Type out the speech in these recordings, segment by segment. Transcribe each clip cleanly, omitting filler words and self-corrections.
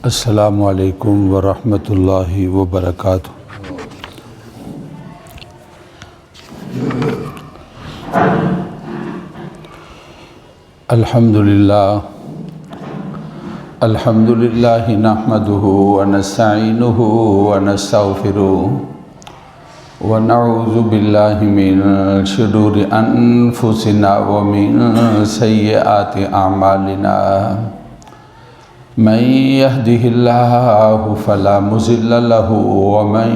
السلام علیکم ورحمۃ اللہ وبرکاتہ۔ الحمد للہ نحمدہ ونستعینہ ونستغفرہ ونعوذ باللہ من شرور انفسنا ومن سیئات اعمالنا من يهده الله فلا مضل له ومن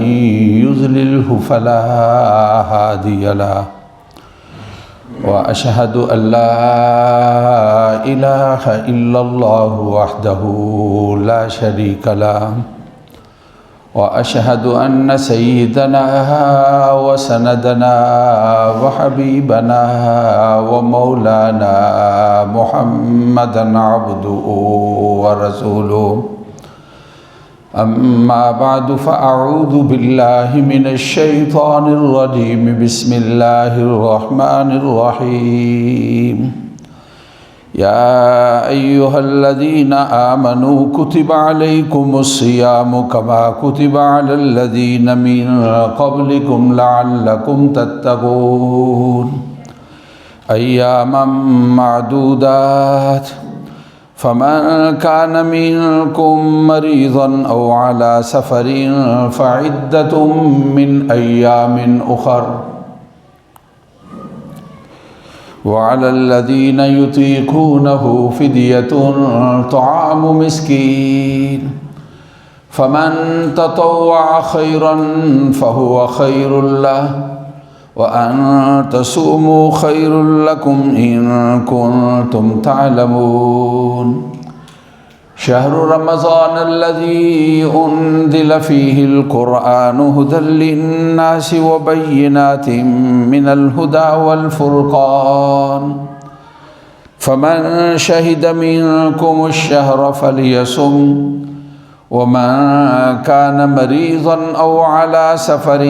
يضلله فلا هادي له وأشهد أن لا إله إلا الله وحده لا شريك له وأشهد أن سيدنا وسندنا وحبيبنا ومولانا محمدا عبده ورسوله أما بعد فأعوذ بالله من الشيطان الرجيم بسم الله الرحمن الرحيم يا أيها الذين آمنوا كتب عليكم الصيام كما كتب على الذين من قبلكم لعلكم تتقون أياما معدودات فمن كان منكم مريضا أو على سفر فعدة من أيام أخر وعلى الذين يطيقونه فدية طعام مسكين فمن تطوع خيرا فهو خير له وأن تصوموا خير لكم إن كنتم تعلمون شهر رمضان الذي أنزل فيه القرآن هدى للناس وبينات من الهدى والفرقان فمن شهد منكم الشهر فليصم ومن كان مريضا أو على سفر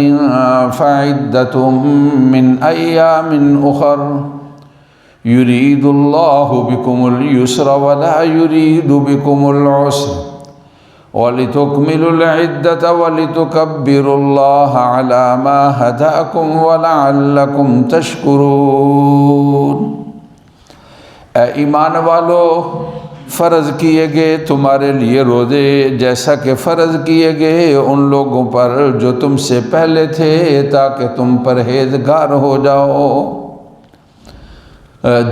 فعدة من أيام أخر يريد الله بكم اليسر ولا يريد بكم العسر ولتكملوا العدة ولتكبروا الله على ما هداكم ولعلكم تشكرون۔ اے ایمان والو، فرض کیے گئے تمہارے لیے روزے جیسا کہ فرض کیے گئے ان لوگوں پر جو تم سے پہلے تھے تاکہ تم پرہیزگار ہو جاؤ۔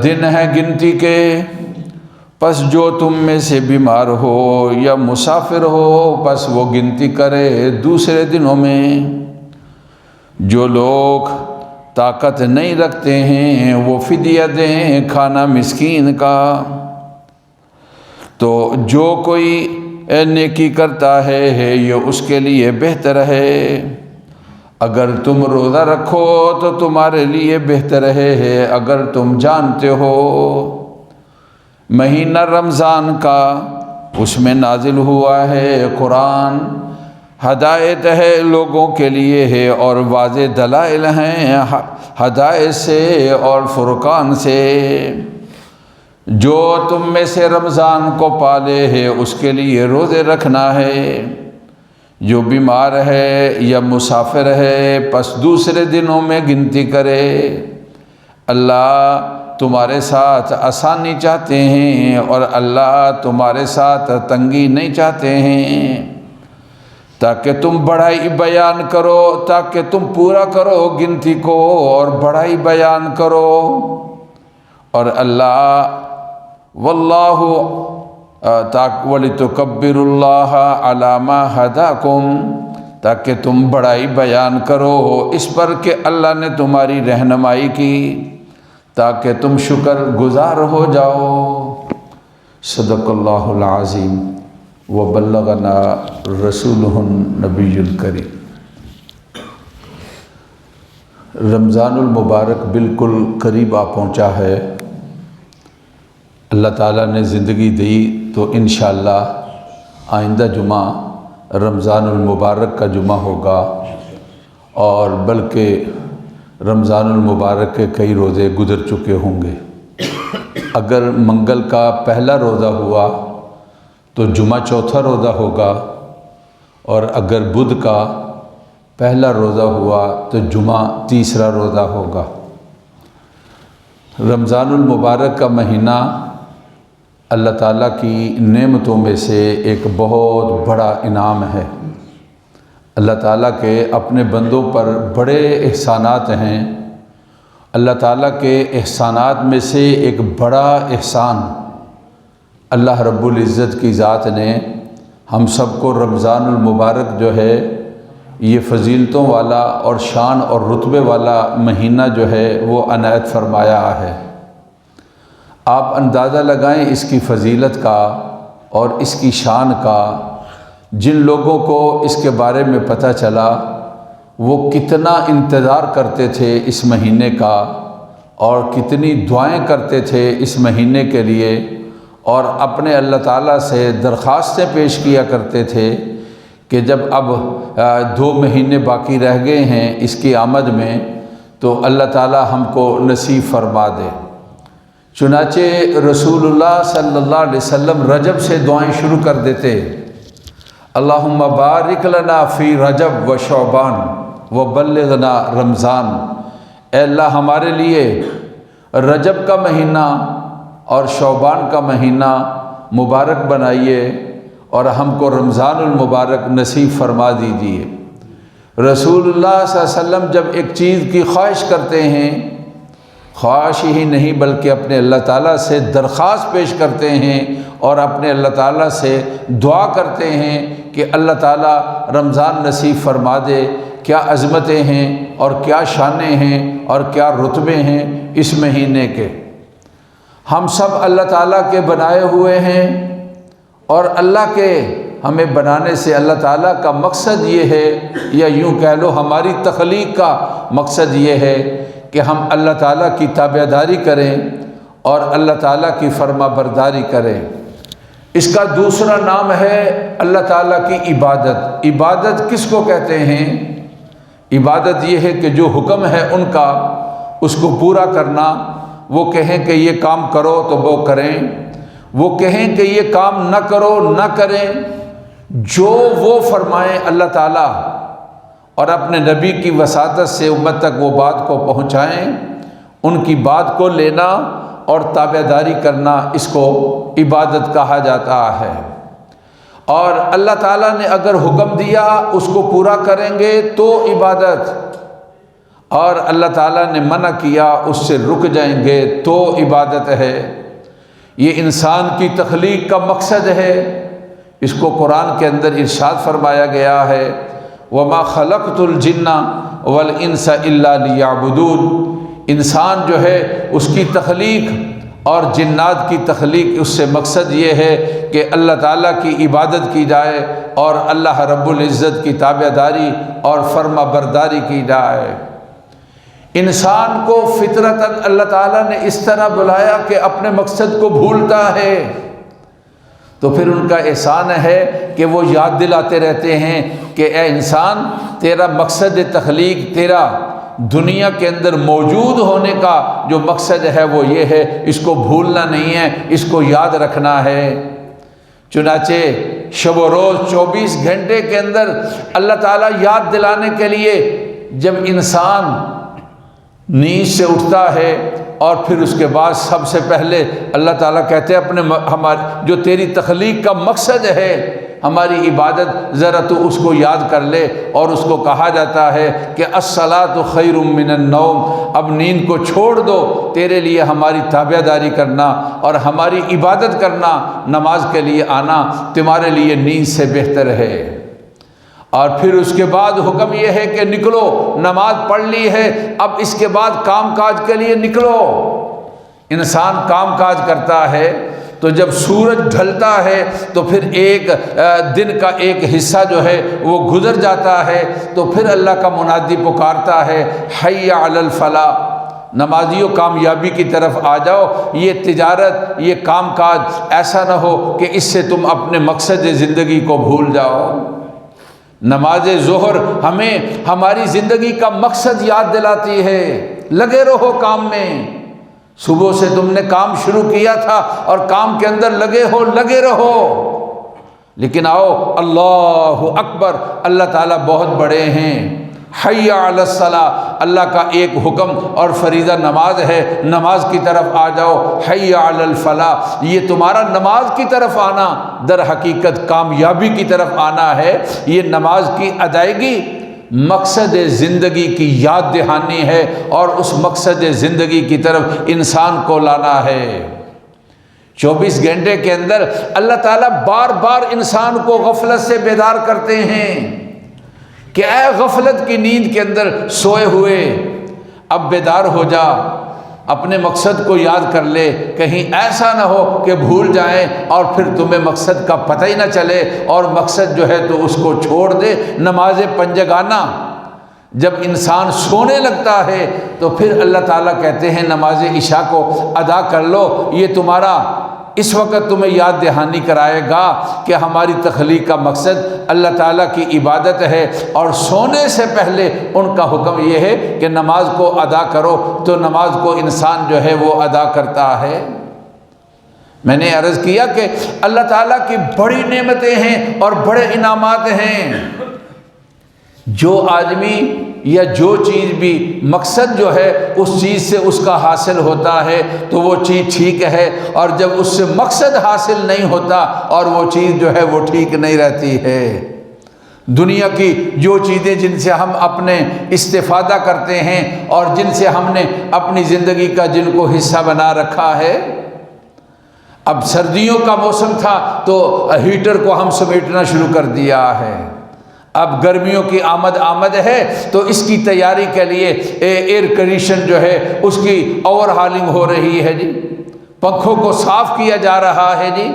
دن ہے گنتی کے، پس جو تم میں سے بیمار ہو یا مسافر ہو پس وہ گنتی کرے دوسرے دنوں میں۔ جو لوگ طاقت نہیں رکھتے ہیں وہ فدیہ دیں کھانا مسکین کا۔ تو جو کوئی نیکی کرتا ہے یہ اس کے لیے بہتر ہے۔ اگر تم روزہ رکھو تو تمہارے لیے بہتر ہے اگر تم جانتے ہو۔ مہینہ رمضان کا اس میں نازل ہوا ہے قرآن، ہدایت ہے لوگوں کے لیے ہے اور واضح دلائل ہیں ہدایت سے اور فرقان سے۔ جو تم میں سے رمضان کو پالے ہے اس کے لیے روزے رکھنا ہے۔ جو بیمار ہے یا مسافر ہے پس دوسرے دنوں میں گنتی کرے۔ اللہ تمہارے ساتھ آسانی چاہتے ہیں اور اللہ تمہارے ساتھ تنگی نہیں چاہتے ہیں، تاکہ تم بڑائی بیان کرو، تاکہ تم پورا کرو گنتی کو اور بڑائی بیان کرو۔ اور اللہ واللہ وَلِتُكَبِّرُوا اللَّهَ عَلَى مَا هَدَاكُمْ، تاکہ تم بڑائی بیان کرو اس پر کہ اللہ نے تمہاری رہنمائی کی، تاکہ تم شکر گزار ہو جاؤ۔ صدق اللہ العظیم وبلغنا رسولہ النبی الکریم۔ رمضان المبارک بالکل قریب آ پہنچا ہے۔ اللہ تعالیٰ نے زندگی دی تو انشاءاللہ آئندہ جمعہ رمضان المبارک کا جمعہ ہوگا، اور بلکہ رمضان المبارک کے کئی روزے گزر چکے ہوں گے۔ اگر منگل کا پہلا روزہ ہوا تو جمعہ چوتھا روزہ ہوگا، اور اگر بدھ کا پہلا روزہ ہوا تو جمعہ تیسرا روزہ ہوگا۔ رمضان المبارک کا مہینہ اللہ تعالیٰ کی نعمتوں میں سے ایک بہت بڑا انعام ہے۔ اللہ تعالیٰ کے اپنے بندوں پر بڑے احسانات ہیں۔ اللہ تعالیٰ کے احسانات میں سے ایک بڑا احسان اللہ رب العزت کی ذات نے ہم سب کو رمضان المبارک جو ہے یہ فضیلتوں والا اور شان اور رتبے والا مہینہ جو ہے وہ عنایت فرمایا ہے۔ آپ اندازہ لگائیں اس کی فضیلت کا اور اس کی شان کا۔ جن لوگوں کو اس کے بارے میں پتہ چلا وہ کتنا انتظار کرتے تھے اس مہینے کا، اور کتنی دعائیں کرتے تھے اس مہینے کے لیے، اور اپنے اللہ تعالیٰ سے درخواستیں پیش کیا کرتے تھے کہ جب اب 2 مہینے باقی رہ گئے ہیں اس کی آمد میں، تو اللہ تعالیٰ ہم کو نصیب فرما دے۔ چنانچہ رسول اللہ صلی اللہ علیہ وسلم رجب سے دعائیں شروع کر دیتے، اللہم بارک لنا فی رجب و شعبان و بلغنا رمضان۔ اے اللہ ہمارے لیے رجب کا مہینہ اور شعبان کا مہینہ مبارک بنائیے، اور ہم کو رمضان المبارک نصیب فرما دیجیے۔ رسول اللہ صلی اللہ علیہ وسلم جب ایک چیز کی خواہش کرتے ہیں، خواہش ہی نہیں بلکہ اپنے اللہ تعالیٰ سے درخواست پیش کرتے ہیں اور اپنے اللہ تعالیٰ سے دعا کرتے ہیں کہ اللہ تعالیٰ رمضان نصیب فرما دے۔ کیا عظمتیں ہیں اور کیا شانیں ہیں اور کیا رتبے ہیں اس مہینے کے۔ ہم سب اللہ تعالیٰ کے بنائے ہوئے ہیں، اور اللہ کے ہمیں بنانے سے اللہ تعالیٰ کا مقصد یہ ہے، یا یوں کہہ لو ہماری تخلیق کا مقصد یہ ہے کہ ہم اللہ تعالیٰ کی تابعداری کریں اور اللہ تعالیٰ کی فرما برداری کریں۔ اس کا دوسرا نام ہے اللہ تعالیٰ کی عبادت۔ عبادت کس کو کہتے ہیں؟ عبادت یہ ہے کہ جو حکم ہے ان کا اس کو پورا کرنا۔ وہ کہیں کہ یہ کام کرو تو وہ کریں، وہ کہیں کہ یہ کام نہ کرو نہ کریں، جو وہ فرمائیں اللہ تعالیٰ، اور اپنے نبی کی وساطت سے امت تک وہ بات کو پہنچائیں، ان کی بات کو لینا اور تابعداری کرنا، اس کو عبادت کہا جاتا ہے۔ اور اللہ تعالیٰ نے اگر حکم دیا اس کو پورا کریں گے تو عبادت، اور اللہ تعالیٰ نے منع کیا اس سے رک جائیں گے تو عبادت ہے۔ یہ انسان کی تخلیق کا مقصد ہے۔ اس کو قرآن کے اندر ارشاد فرمایا گیا ہے، وَمَا خَلَقْتُ الْجِنَّ وَالْإِنسَ إِلَّا لِيَعْبُدُونَ۔ انسان جو ہے اس کی تخلیق اور جنات کی تخلیق، اس سے مقصد یہ ہے کہ اللہ تعالیٰ کی عبادت کی جائے اور اللہ رب العزت کی تابعداری اور فرما برداری کی جائے۔ انسان کو فطرتاً اللہ تعالیٰ نے اس طرح بلایا کہ اپنے مقصد کو بھولتا ہے، تو پھر ان کا احسان ہے کہ وہ یاد دلاتے رہتے ہیں کہ اے انسان، تیرا مقصد تخلیق، تیرا دنیا کے اندر موجود ہونے کا جو مقصد ہے وہ یہ ہے، اس کو بھولنا نہیں ہے، اس کو یاد رکھنا ہے۔ چنانچہ شب و روز 24 گھنٹے کے اندر اللہ تعالیٰ یاد دلانے کے لیے جب انسان نیند سے اٹھتا ہے، اور پھر اس کے بعد سب سے پہلے اللہ تعالیٰ کہتے ہیں ہماری جو تیری تخلیق کا مقصد ہے ہماری عبادت، ذرا تو اس کو یاد کر لے۔ اور اس کو کہا جاتا ہے کہ الصلاۃ خیر من النوم، اب نیند کو چھوڑ دو، تیرے لیے ہماری تابعداری کرنا اور ہماری عبادت کرنا، نماز کے لیے آنا تمہارے لیے نیند سے بہتر ہے۔ اور پھر اس کے بعد حکم یہ ہے کہ نکلو، نماز پڑھ لی ہے، اب اس کے بعد کام کاج کے لیے نکلو۔ انسان کام کاج کرتا ہے تو جب سورج ڈھلتا ہے تو پھر ایک دن کا ایک حصہ جو ہے وہ گزر جاتا ہے، تو پھر اللہ کا منادی پکارتا ہے، حی علی الفلاح، نمازیوں کامیابی کی طرف آ جاؤ۔ یہ تجارت، یہ کام کاج ایسا نہ ہو کہ اس سے تم اپنے مقصد زندگی کو بھول جاؤ۔ نماز ظہر ہمیں ہماری زندگی کا مقصد یاد دلاتی ہے، لگے رہو کام میں۔ صبح سے تم نے کام شروع کیا تھا اور کام کے اندر لگے رہو۔ لیکن آؤ اللہ اکبر، اللہ تعالیٰ بہت بڑے ہیں۔ حی علی الصلاۃ، اللہ کا ایک حکم اور فریضہ نماز ہے، نماز کی طرف آ جاؤ۔ حی علی الفلاح، یہ تمہارا نماز کی طرف آنا در حقیقت کامیابی کی طرف آنا ہے۔ یہ نماز کی ادائیگی مقصد زندگی کی یاد دہانی ہے، اور اس مقصد زندگی کی طرف انسان کو لانا ہے۔ 24 گھنٹے کے اندر اللہ تعالیٰ بار بار انسان کو غفلت سے بیدار کرتے ہیں کہ اے غفلت کی نیند کے اندر سوئے ہوئے، اب بیدار ہو جا، اپنے مقصد کو یاد کر لے، کہیں ایسا نہ ہو کہ بھول جائیں اور پھر تمہیں مقصد کا پتہ ہی نہ چلے، اور مقصد جو ہے تو اس کو چھوڑ دے۔ نماز پنجگانہ جب انسان سونے لگتا ہے تو پھر اللہ تعالیٰ کہتے ہیں نماز عشاء کو ادا کر لو، یہ تمہارا اس وقت تمہیں یاد دہانی کرائے گا کہ ہماری تخلیق کا مقصد اللہ تعالیٰ کی عبادت ہے، اور سونے سے پہلے ان کا حکم یہ ہے کہ نماز کو ادا کرو، تو نماز کو انسان جو ہے وہ ادا کرتا ہے۔ میں نے عرض کیا کہ اللہ تعالیٰ کی بڑی نعمتیں ہیں اور بڑے انعامات ہیں۔ جو آدمی یا جو چیز بھی مقصد جو ہے اس چیز سے اس کا حاصل ہوتا ہے تو وہ چیز ٹھیک ہے، اور جب اس سے مقصد حاصل نہیں ہوتا اور وہ چیز جو ہے وہ ٹھیک نہیں رہتی ہے۔ دنیا کی جو چیزیں جن سے ہم اپنے استفادہ کرتے ہیں اور جن سے ہم نے اپنی زندگی کا جن کو حصہ بنا رکھا ہے، اب سردیوں کا موسم تھا تو ہیٹر کو ہم سمیٹنا شروع کر دیا ہے، اب گرمیوں کی آمد ہے تو اس کی تیاری کے لیے ایئر کنڈیشن جو ہے اس کی اوور ہالنگ ہو رہی ہے جی، پنکھوں کو صاف کیا جا رہا ہے جی،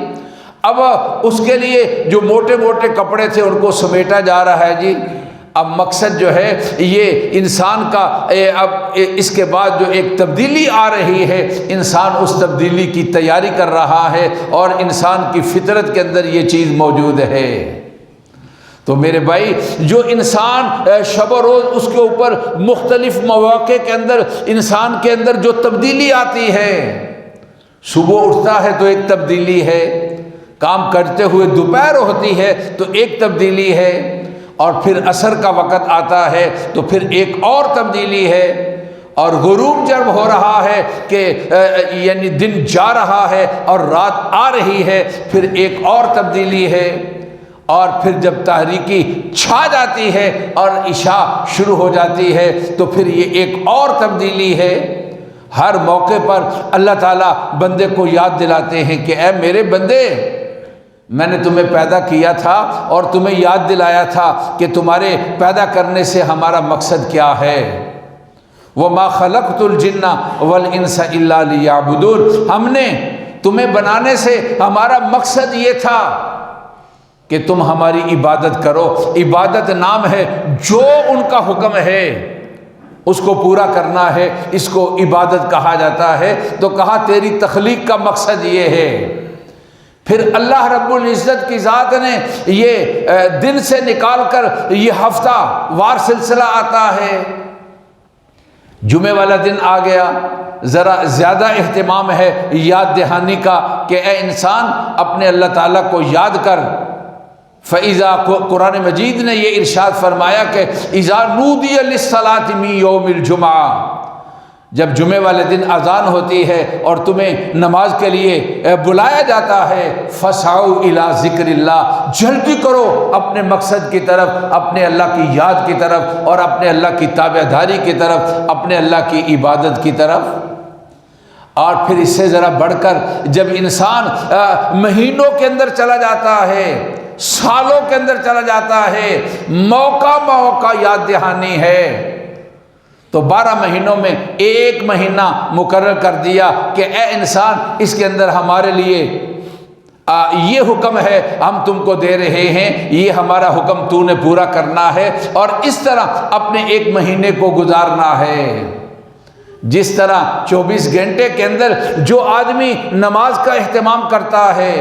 اب اس کے لیے جو موٹے موٹے کپڑے تھے ان کو سمیٹا جا رہا ہے جی۔ اب مقصد جو ہے یہ انسان کا اب اس کے بعد جو ایک تبدیلی آ رہی ہے، انسان اس تبدیلی کی تیاری کر رہا ہے، اور انسان کی فطرت کے اندر یہ چیز موجود ہے۔ تو میرے بھائی، جو انسان شب و روز اس کے اوپر مختلف مواقع کے اندر انسان کے اندر جو تبدیلی آتی ہے، صبح اٹھتا ہے تو ایک تبدیلی ہے، کام کرتے ہوئے دوپہر ہوتی ہے تو ایک تبدیلی ہے، اور پھر عصر کا وقت آتا ہے تو پھر ایک اور تبدیلی ہے، اور غروب جب ہو رہا ہے کہ یعنی دن جا رہا ہے اور رات آ رہی ہے، پھر ایک اور تبدیلی ہے، اور پھر جب تاریکی چھا جاتی ہے اور عشاء شروع ہو جاتی ہے تو پھر یہ ایک اور تبدیلی ہے۔ ہر موقع پر اللہ تعالیٰ بندے کو یاد دلاتے ہیں کہ اے میرے بندے، میں نے تمہیں پیدا کیا تھا اور تمہیں یاد دلایا تھا کہ تمہارے پیدا کرنے سے ہمارا مقصد کیا ہے۔ وَمَا خَلَقْتُ الْجِنَّ وَالْإِنسَ إِلَّا لِيَعْبُدُونَ، ہم نے تمہیں بنانے سے ہمارا مقصد یہ تھا کہ تم ہماری عبادت کرو۔ عبادت نام ہے، جو ان کا حکم ہے اس کو پورا کرنا ہے، اس کو عبادت کہا جاتا ہے۔ تو کہا تیری تخلیق کا مقصد یہ ہے۔ پھر اللہ رب العزت کی ذات نے یہ دن سے نکال کر یہ ہفتہ وار سلسلہ آتا ہے، جمعے والا دن آ گیا، ذرا زیادہ اہتمام ہے یاد دہانی کا کہ اے انسان اپنے اللہ تعالیٰ کو یاد کر۔ فَإِذَا، قرآن مجید نے یہ ارشاد فرمایا کہ اِذَا نُودِيَ لِلصَّلَاةِ مِن يَوْمِ الْجُمْعَةِ، جب جمعے والے دن اذان ہوتی ہے اور تمہیں نماز کے لیے بلایا جاتا ہے، فَاسْعَوْا إِلَىٰ ذِكْرِ اللَّهِ، جلدی کرو اپنے مقصد کی طرف، اپنے اللہ کی یاد کی طرف، اور اپنے اللہ کی تابعداری کی طرف، اپنے اللہ کی عبادت کی طرف۔ اور پھر اس سے ذرا بڑھ کر جب انسان مہینوں کے اندر چلا جاتا ہے، سالوں کے اندر چلا جاتا ہے، موقع یاد دہانی ہے، تو 12 مہینوں میں ایک مہینہ مقرر کر دیا کہ اے انسان اس کے اندر ہمارے لیے یہ حکم ہے، ہم تم کو دے رہے ہیں، یہ ہمارا حکم تو نے پورا کرنا ہے، اور اس طرح اپنے ایک مہینے کو گزارنا ہے۔ جس طرح 24 گھنٹے کے اندر جو آدمی نماز کا اہتمام کرتا ہے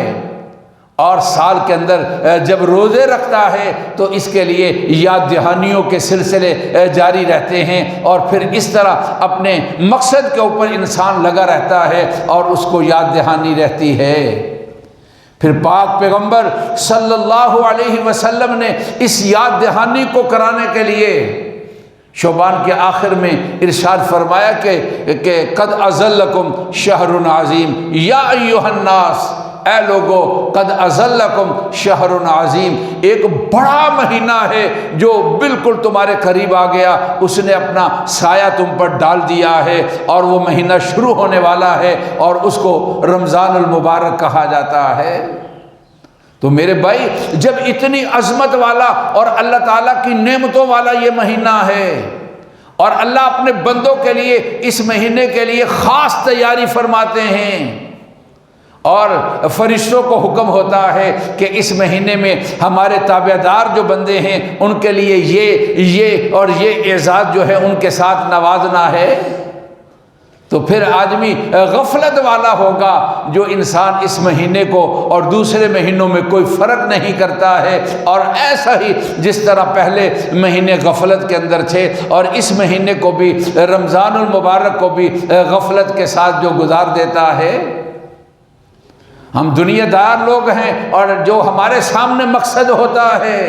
اور سال کے اندر جب روزے رکھتا ہے تو اس کے لیے یاد دہانیوں کے سلسلے جاری رہتے ہیں، اور پھر اس طرح اپنے مقصد کے اوپر انسان لگا رہتا ہے اور اس کو یاد دہانی رہتی ہے۔ پھر پاک پیغمبر صلی اللہ علیہ وسلم نے اس یاد دہانی کو کرانے کے لیے شعبان کے آخر میں ارشاد فرمایا کہ قد اضلکم شہر عظیم یا ایھا الناس، اے لوگو قد اضلکم شہر عظیم، ایک بڑا مہینہ ہے جو بالکل تمہارے قریب آ گیا، اس نے اپنا سایہ تم پر ڈال دیا ہے، اور وہ مہینہ شروع ہونے والا ہے اور اس کو رمضان المبارک کہا جاتا ہے۔ تو میرے بھائی، جب اتنی عظمت والا اور اللہ تعالیٰ کی نعمتوں والا یہ مہینہ ہے، اور اللہ اپنے بندوں کے لیے اس مہینے کے لیے خاص تیاری فرماتے ہیں، اور فرشتوں کو حکم ہوتا ہے کہ اس مہینے میں ہمارے تابعدار جو بندے ہیں ان کے لیے یہ اور یہ اعزاز جو ہے ان کے ساتھ نوازنا ہے، تو پھر آدمی غفلت والا ہوگا جو انسان اس مہینے کو اور دوسرے مہینوں میں کوئی فرق نہیں کرتا ہے، اور ایسا ہی جس طرح پہلے مہینے غفلت کے اندر تھے اور اس مہینے کو بھی، رمضان المبارک کو بھی غفلت کے ساتھ جو گزار دیتا ہے۔ ہم دنیا دار لوگ ہیں اور جو ہمارے سامنے مقصد ہوتا ہے،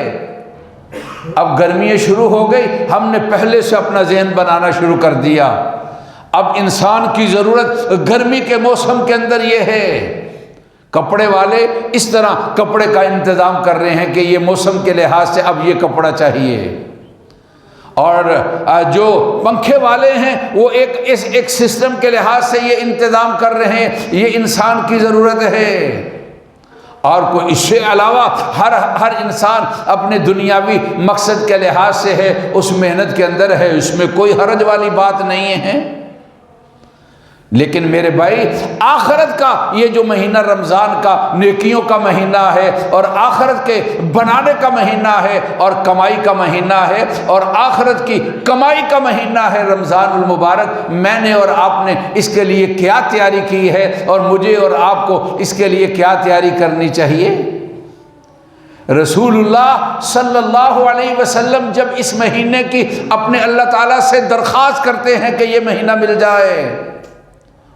اب گرمیاں شروع ہو گئی، ہم نے پہلے سے اپنا ذہن بنانا شروع کر دیا۔ اب انسان کی ضرورت گرمی کے موسم کے اندر یہ ہے، کپڑے والے اس طرح کپڑے کا انتظام کر رہے ہیں کہ یہ موسم کے لحاظ سے اب یہ کپڑا چاہیے، اور جو پنکھے والے ہیں وہ ایک سسٹم کے لحاظ سے یہ انتظام کر رہے ہیں، یہ انسان کی ضرورت ہے۔ اور کوئی اس سے علاوہ ہر انسان اپنے دنیاوی مقصد کے لحاظ سے ہے، اس محنت کے اندر ہے، اس میں کوئی حرج والی بات نہیں ہے۔ لیکن میرے بھائی، آخرت کا یہ جو مہینہ رمضان کا نیکیوں کا مہینہ ہے، اور آخرت کے بنانے کا مہینہ ہے، اور کمائی کا مہینہ ہے، اور آخرت کی کمائی کا مہینہ ہے رمضان المبارک، میں نے اور آپ نے اس کے لیے کیا تیاری کی ہے، اور مجھے اور آپ کو اس کے لیے کیا تیاری کرنی چاہیے؟ رسول اللہ صلی اللہ علیہ وسلم جب اس مہینے کی اپنے اللہ تعالیٰ سے درخواست کرتے ہیں کہ یہ مہینہ مل جائے،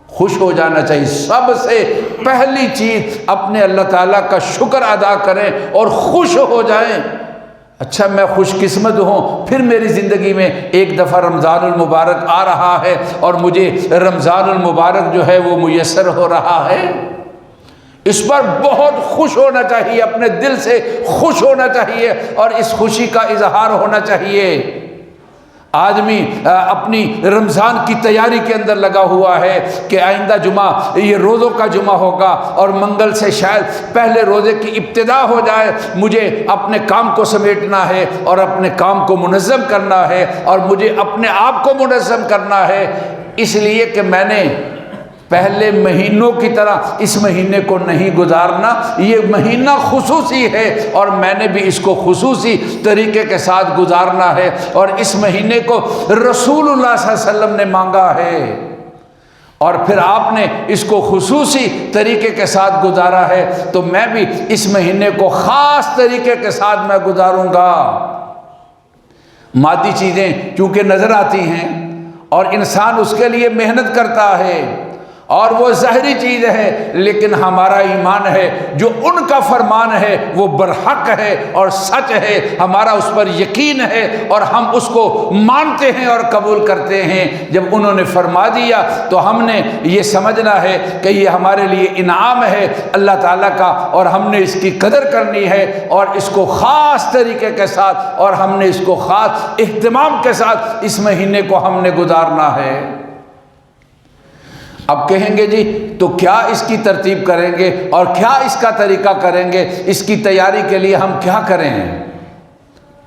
خوش ہو جانا چاہیے۔ سب سے پہلی چیز اپنے اللہ تعالیٰ کا شکر ادا کریں اور خوش ہو جائیں۔ اچھا، میں خوش قسمت ہوں، پھر میری زندگی میں ایک دفعہ رمضان المبارک آ رہا ہے اور مجھے رمضان المبارک جو ہے وہ میسر ہو رہا ہے، اس پر بہت خوش ہونا چاہیے، اپنے دل سے خوش ہونا چاہیے، اور اس خوشی کا اظہار ہونا چاہیے۔ آدمی اپنی رمضان کی تیاری کے اندر لگا ہوا ہے کہ آئندہ جمعہ یہ روزوں کا جمعہ ہوگا، اور منگل سے شاید پہلے روزے کی ابتدا ہو جائے، مجھے اپنے کام کو سمیٹنا ہے اور اپنے کام کو منظم کرنا ہے، اور مجھے اپنے آپ کو منظم کرنا ہے، اس لیے کہ میں نے پہلے مہینوں کی طرح اس مہینے کو نہیں گزارنا، یہ مہینہ خصوصی ہے اور میں نے بھی اس کو خصوصی طریقے کے ساتھ گزارنا ہے، اور اس مہینے کو رسول اللہ صلی اللہ علیہ وسلم نے مانگا ہے، اور پھر آپ نے اس کو خصوصی طریقے کے ساتھ گزارا ہے، تو میں بھی اس مہینے کو خاص طریقے کے ساتھ میں گزاروں گا۔ مادی چیزیں چونکہ نظر آتی ہیں اور انسان اس کے لیے محنت کرتا ہے، اور وہ ظاہری چیز ہے، لیکن ہمارا ایمان ہے جو ان کا فرمان ہے وہ برحق ہے اور سچ ہے، ہمارا اس پر یقین ہے اور ہم اس کو مانتے ہیں اور قبول کرتے ہیں۔ جب انہوں نے فرما دیا تو ہم نے یہ سمجھنا ہے کہ یہ ہمارے لیے انعام ہے اللہ تعالیٰ کا، اور ہم نے اس کی قدر کرنی ہے، اور اس کو خاص طریقے کے ساتھ اور ہم نے اس کو خاص اہتمام کے ساتھ اس مہینے کو ہم نے گزارنا ہے۔ اب کہیں گے جی تو کیا اس کی ترتیب کریں گے اور کیا اس کا طریقہ کریں گے، اس کی تیاری کے لیے ہم کیا کریں؟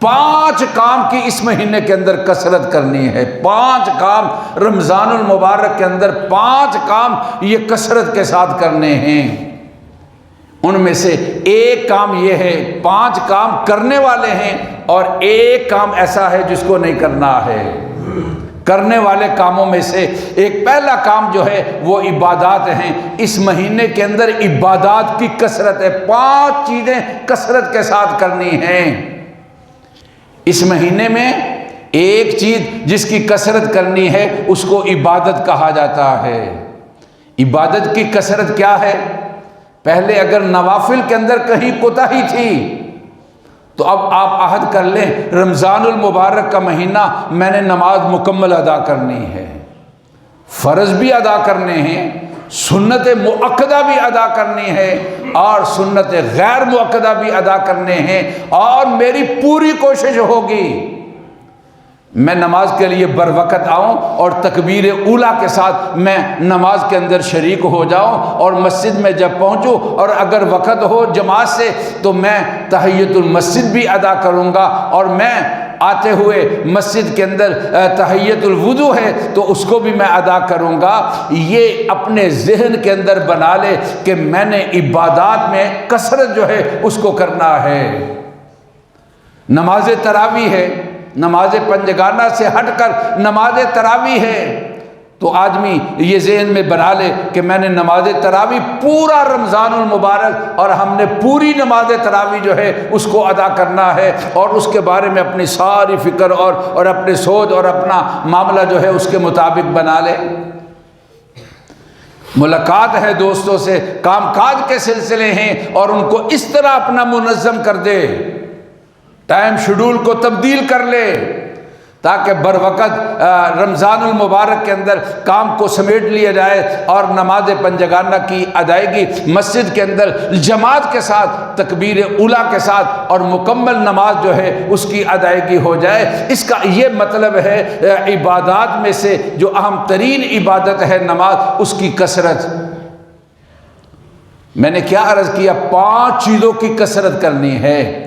5 کام کی اس مہینے کے اندر کثرت کرنی ہے، 5 کام رمضان المبارک کے اندر 5 کام یہ کثرت کے ساتھ کرنے ہیں۔ ان میں سے ایک کام یہ ہے، 5 کام کرنے والے ہیں اور ایک کام ایسا ہے جس کو نہیں کرنا ہے۔ کرنے والے کاموں میں سے ایک پہلا کام جو ہے وہ عبادات ہیں۔ اس مہینے کے اندر عبادات کی کثرت ہے، 5 چیزیں کثرت کے ساتھ کرنی ہیں۔ اس مہینے میں ایک چیز جس کی کثرت کرنی ہے اس کو عبادت کہا جاتا ہے۔ عبادت کی کثرت کیا ہے؟ پہلے اگر نوافل کے اندر کہیں کوتاہی تھی تو اب آپ عہد کر لیں رمضان المبارک کا مہینہ میں نے نماز مکمل ادا کرنی ہے، فرض بھی ادا کرنے ہیں، سنت مؤکدہ بھی ادا کرنی ہے اور سنت غیر مؤکدہ بھی ادا کرنے ہیں، اور میری پوری کوشش ہوگی میں نماز کے لیے بروقت آؤں اور تکبیر اولیٰ کے ساتھ میں نماز کے اندر شریک ہو جاؤں، اور مسجد میں جب پہنچوں اور اگر وقت ہو جماعت سے تو میں تحیۃ المسجد بھی ادا کروں گا، اور میں آتے ہوئے مسجد کے اندر تحیۃ الوضو ہے تو اس کو بھی میں ادا کروں گا۔ یہ اپنے ذہن کے اندر بنا لے کہ میں نے عبادات میں کثرت جو ہے اس کو کرنا ہے۔ نماز تراویح ہے، نماز پنجگانہ سے ہٹ کر نماز تراویح ہے، تو آدمی یہ ذہن میں بنا لے کہ میں نے نماز تراویح پورا رمضان المبارک اور ہم نے پوری نماز تراویح جو ہے اس کو ادا کرنا ہے، اور اس کے بارے میں اپنی ساری فکر اور اپنے سوچ اور اپنا معاملہ جو ہے اس کے مطابق بنا لے۔ ملاقات ہے دوستوں سے، کام کاج کے سلسلے ہیں، اور ان کو اس طرح اپنا منظم کر دے، ٹائم شیڈول کو تبدیل کر لے تاکہ بروقت رمضان المبارک کے اندر کام کو سمیٹ لیا جائے اور نماز پنجگانہ کی ادائیگی مسجد کے اندر جماعت کے ساتھ تکبیر اولیٰ کے ساتھ اور مکمل نماز جو ہے اس کی ادائیگی ہو جائے۔ اس کا یہ مطلب ہے عبادات میں سے جو اہم ترین عبادت ہے نماز، اس کی کثرت۔ میں نے کیا عرض کیا؟ 5 چیزوں کی کثرت کرنی ہے،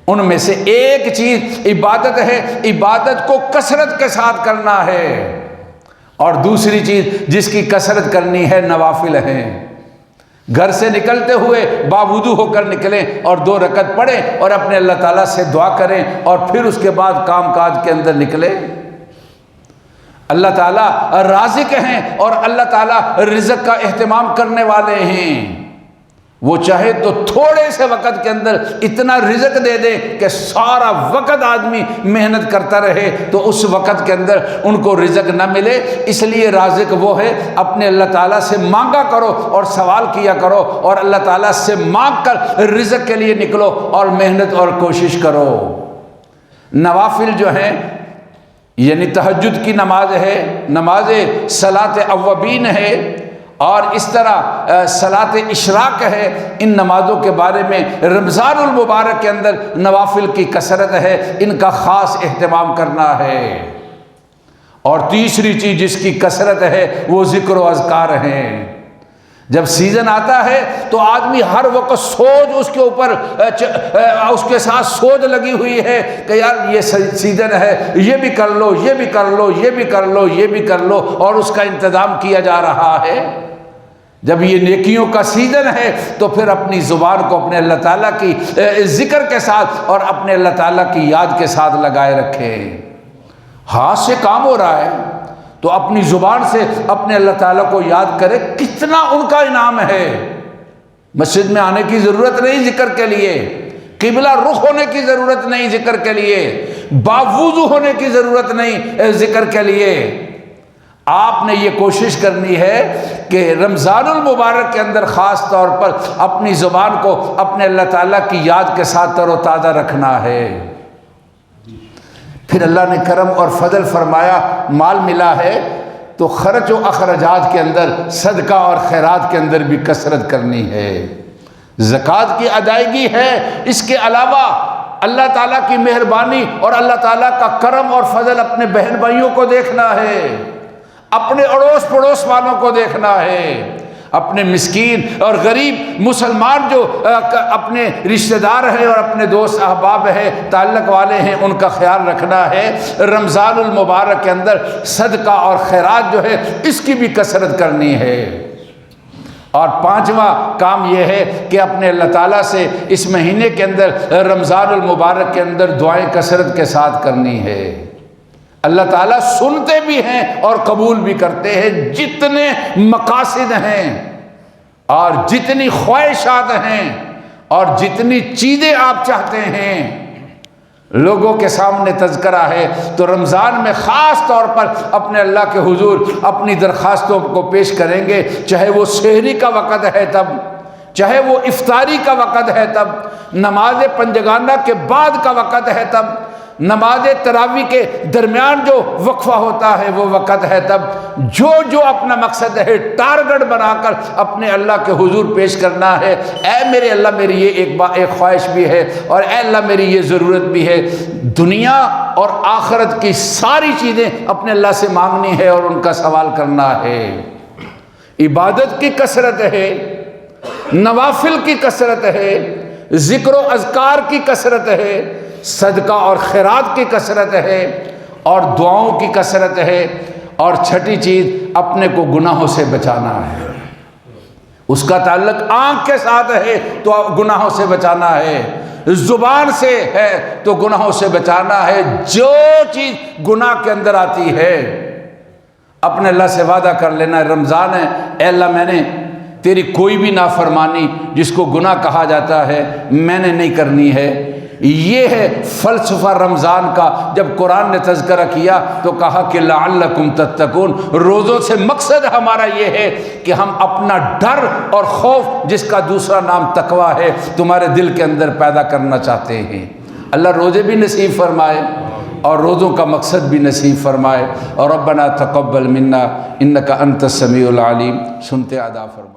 ان میں سے ایک چیز عبادت ہے، عبادت کو کثرت کے ساتھ کرنا ہے، اور دوسری چیز جس کی کثرت کرنی ہے نوافل ہیں۔ گھر سے نکلتے ہوئے باوضو ہو کر نکلیں اور 2 رکعت پڑھیں اور اپنے اللہ تعالیٰ سے دعا کریں، اور پھر اس کے بعد کام کاج کے اندر نکلیں۔ اللہ تعالیٰ رازق ہیں اور اللہ تعالیٰ رزق کا اہتمام کرنے والے ہیں۔ وہ چاہے تو تھوڑے سے وقت کے اندر اتنا رزق دے دے کہ سارا وقت آدمی محنت کرتا رہے تو اس وقت کے اندر ان کو رزق نہ ملے۔ اس لیے رازق وہ ہے، اپنے اللہ تعالیٰ سے مانگا کرو اور سوال کیا کرو، اور اللہ تعالیٰ سے مانگ کر رزق کے لیے نکلو اور محنت اور کوشش کرو۔ نوافل جو ہیں یعنی تہجد کی نماز ہے، نماز صلاۃ اوابین ہے، اور اس طرح صلاۃ اشراق ہے۔ ان نمازوں کے بارے میں رمضان المبارک کے اندر نوافل کی کثرت ہے، ان کا خاص اہتمام کرنا ہے۔ اور تیسری چیز جس کی کثرت ہے وہ ذکر و اذکار ہیں۔ جب سیزن آتا ہے تو آدمی ہر وقت سوچ اس کے اوپر اس کے ساتھ سوچ لگی ہوئی ہے کہ یار یہ سیزن ہے، یہ بھی کر لو، یہ بھی کر لو، یہ بھی کر لو، یہ بھی کر لو، اور اس کا انتظام کیا جا رہا ہے۔ جب یہ نیکیوں کا سیزن ہے تو پھر اپنی زبان کو اپنے اللہ تعالیٰ کی ذکر کے ساتھ اور اپنے اللہ تعالیٰ کی یاد کے ساتھ لگائے رکھے۔ ہاتھ سے کام ہو رہا ہے تو اپنی زبان سے اپنے اللہ تعالیٰ کو یاد کرے، کتنا ان کا انعام ہے۔ مسجد میں آنے کی ضرورت نہیں ذکر کے لیے، قبلہ رخ ہونے کی ضرورت نہیں ذکر کے لیے، باوضو ہونے کی ضرورت نہیں ذکر کے لیے۔ آپ نے یہ کوشش کرنی ہے کہ رمضان المبارک کے اندر خاص طور پر اپنی زبان کو اپنے اللہ تعالیٰ کی یاد کے ساتھ تر و تازہ رکھنا ہے۔ پھر اللہ نے کرم اور فضل فرمایا، مال ملا ہے تو خرچ و اخراجات کے اندر، صدقہ اور خیرات کے اندر بھی کثرت کرنی ہے۔ زکوٰۃ کی ادائیگی ہے، اس کے علاوہ اللہ تعالیٰ کی مہربانی اور اللہ تعالیٰ کا کرم اور فضل اپنے بہن بھائیوں کو دیکھنا ہے، اپنے اڑوس پڑوس والوں کو دیکھنا ہے، اپنے مسکین اور غریب مسلمان جو اپنے رشتہ دار ہیں اور اپنے دوست احباب ہیں، تعلق والے ہیں، ان کا خیال رکھنا ہے۔ رمضان المبارک کے اندر صدقہ اور خیرات جو ہے اس کی بھی کثرت کرنی ہے۔ اور 5واں کام یہ ہے کہ اپنے اللہ تعالیٰ سے اس مہینے کے اندر رمضان المبارک کے اندر دعائیں کثرت کے ساتھ کرنی ہے۔ اللہ تعالیٰ سنتے بھی ہیں اور قبول بھی کرتے ہیں۔ جتنے مقاصد ہیں اور جتنی خواہشات ہیں اور جتنی چیزیں آپ چاہتے ہیں لوگوں کے سامنے تذکرہ ہے، تو رمضان میں خاص طور پر اپنے اللہ کے حضور اپنی درخواستوں کو پیش کریں گے، چاہے وہ سحری کا وقت ہے تب، چاہے وہ افطاری کا وقت ہے تب، نماز پنجگانہ کے بعد کا وقت ہے تب، نماز تراویح کے درمیان جو وقفہ ہوتا ہے وہ وقت ہے تب، جو اپنا مقصد ہے ٹارگٹ بنا کر اپنے اللہ کے حضور پیش کرنا ہے، اے میرے اللہ میری یہ ایک خواہش بھی ہے، اور اے اللہ میری یہ ضرورت بھی ہے، دنیا اور آخرت کی ساری چیزیں اپنے اللہ سے مانگنی ہے اور ان کا سوال کرنا ہے۔ عبادت کی کثرت ہے، نوافل کی کثرت ہے، ذکر و اذکار کی کثرت ہے، صدقہ اور خیرات کی کثرت ہے، اور دعاؤں کی کثرت ہے، اور چھٹی چیز اپنے کو گناہوں سے بچانا ہے۔ اس کا تعلق آنکھ کے ساتھ ہے تو گناہوں سے بچانا ہے، زبان سے ہے تو گناہوں سے بچانا ہے۔ جو چیز گناہ کے اندر آتی ہے اپنے اللہ سے وعدہ کر لینا، رمضان ہے، اے اللہ میں نے تیری کوئی بھی نافرمانی جس کو گناہ کہا جاتا ہے میں نے نہیں کرنی ہے۔ یہ ہے فلسفہ رمضان کا۔ جب قرآن نے تذکرہ کیا تو کہا کہ لعلکم تتقون، روزوں سے مقصد ہمارا یہ ہے کہ ہم اپنا ڈر اور خوف، جس کا دوسرا نام تقویٰ ہے، تمہارے دل کے اندر پیدا کرنا چاہتے ہیں۔ اللہ روزے بھی نصیب فرمائے اور روزوں کا مقصد بھی نصیب فرمائے۔ اور ربنا تقبل منا انک انت السمیع العلیم، سنتے ادا فرما۔